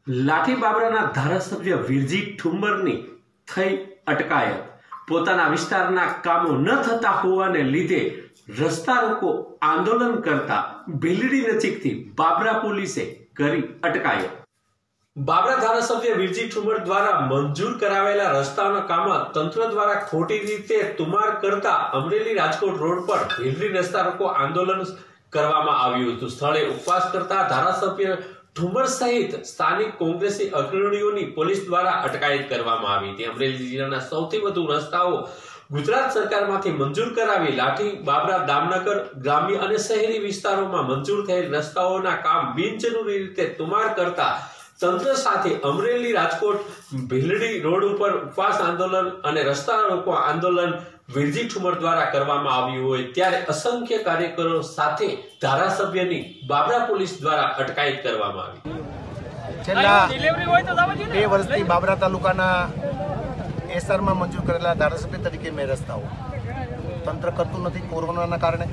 લાઠી બાબરાના ધારાસભ્ય વીરજી ઠુંબરની થઈ અટકાયત। પોતાના વિસ્તારના કામો ન થતા હોવાને લીધે રસ્તા રોકો આંદોલન કરતા ભીલડી નજીકથી બાબરા પોલીસે કરી અટકાયત। બાબરા ધારાસભ્ય વીરજી ઠુંબર દ્વારા મંજૂર કરાવેલા રસ્તાના કામ તંત્ર દ્વારા ખોટી રીતે તુમાર કરતા અમરેલી રાજકોટ રોડ પર ભીલડી રસ્તા રોકો આંદોલન કરવામાં આવ્યું હતું। સ્થળે ઉપવાસ કરતા ધારાસભ્ય ઠુંબર સહિત સ્થાનિક કોંગ્રેસી અગ્રણીઓની પોલીસ દ્વારા અટકાયત કરવામાં આવી હતી। અમરેલી જિલ્લાના સૌથી વધુ રસ્તાઓ ગુજરાત સરકારમાંથી મંજૂર કરાવી લાઠી બાબરા દામનગર ગ્રામ્ય અને શહેરી વિસ્તારોમાં મંજૂર થયેલ રસ્તાઓના કામ બિનજરૂરી રીતે તુમાર કરતા તંત્ર સાથે અમરેલી રાજકોટ ભીલડી રોડ ઉપર ઉપવાસ આંદોલન અને રસ્તા રોકો આંદોલન વીરજી ઠુંબર દ્વારા કરવામાં આવ્યું હોય ત્યારે અસંખ્ય કાર્યકરો સાથે ધારાસભ્યની બાબરા પોલીસ દ્વારા અટકાયત કરવામાં આવી। છેલ્લા 2 વર્ષથી બાબરા તાલુકાના એસરમાં મંજૂર કરેલા ધારાસભ્ય તરીકે મેં રસ્તાઓ તંત્ર કરતું નથી। કોરોનાના કારણે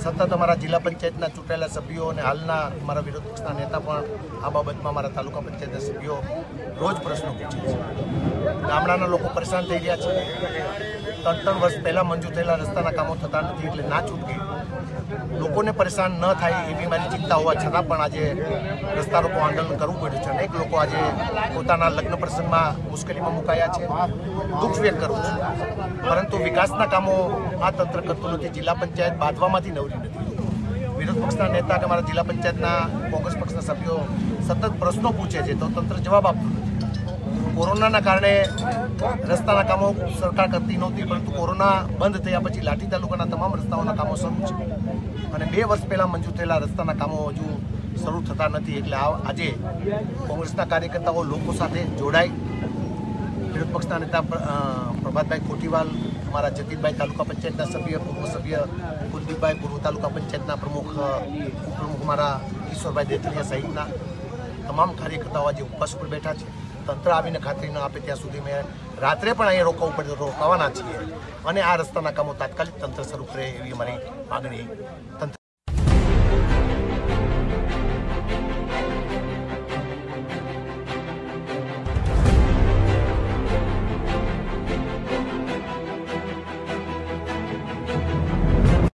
સતત અમારા જિલ્લા પંચાયતના ચૂંટાયેલા સભ્યો અને હાલના અમારા વિરોધ પક્ષના નેતા પણ આ બાબતમાં અમારા તાલુકા પંચાયતના સભ્યો રોજ પ્રશ્નો પૂછે છે। ગામડાના લોકો પરેશાન થઈ રહ્યા છે। 3 વર્ષ પહેલાં મંજૂર થયેલા રસ્તાના કામો થતા નથી એટલે ના છૂટકે લોકોને પરેશાન ન થાય એવી મારી ચિંતા હોવા છતાં પણ આજે રસ્તા રોકો આંદોલન કરવું પડ્યું છે। અનેક લોકો આજે પોતાના લગ્ન પ્રસંગમાં મુશ્કેલીમાં મુકાયા છે। દુઃખ વ્યક્ત કરું છું, પરંતુ વિકાસના કામો આ તંત્ર કરતું નથી। જિલ્લા પંચાયત બાંધવામાંથી નવરી નથી। વિરોધ પક્ષના નેતા કે અમારા જિલ્લા પંચાયતના કોંગ્રેસ પક્ષના સભ્યો સતત પ્રશ્નો પૂછે છે તો તંત્ર જવાબ આપતું નથી। કોરોનાના કારણે રસ્તાના કામો સરકાર કરતી નહોતી, પરંતુ કોરોના બંધ થયા પછી લાઠી તાલુકાના તમામ રસ્તાઓના કામો શરૂ છે અને 2 વર્ષ પહેલાં મંજૂર થયેલા રસ્તાના કામો હજુ શરૂ થતા નથી। એટલે આજે કોંગ્રેસના કાર્યકર્તાઓ લોકો સાથે જોડાઈ વિરોધ પક્ષના નેતા પ્રભાતભાઈ કોટીવાલ, અમારા જતીનભાઈ તાલુકા પંચાયતના સભ્ય, પૂર્વ સભ્ય કુલદીપભાઈ, પૂર્વ તાલુકા પંચાયતના પ્રમુખ અમારા કિશોરભાઈ દેથલિયા સહિતના તમામ કાર્યકર્તાઓ આજે ઉપવાસ પર બેઠા છે। તંત્ર આવીને ખાતરી ન આપે ત્યાં સુધી મેં રાત્રે પણ અહીંયા રોકવું પડે તો રોકાવાના છીએ અને આ રસ્તાના કામો તાત્કાલિક તંત્ર શરૂ કરે એવી અમારી માગણી તંત્ર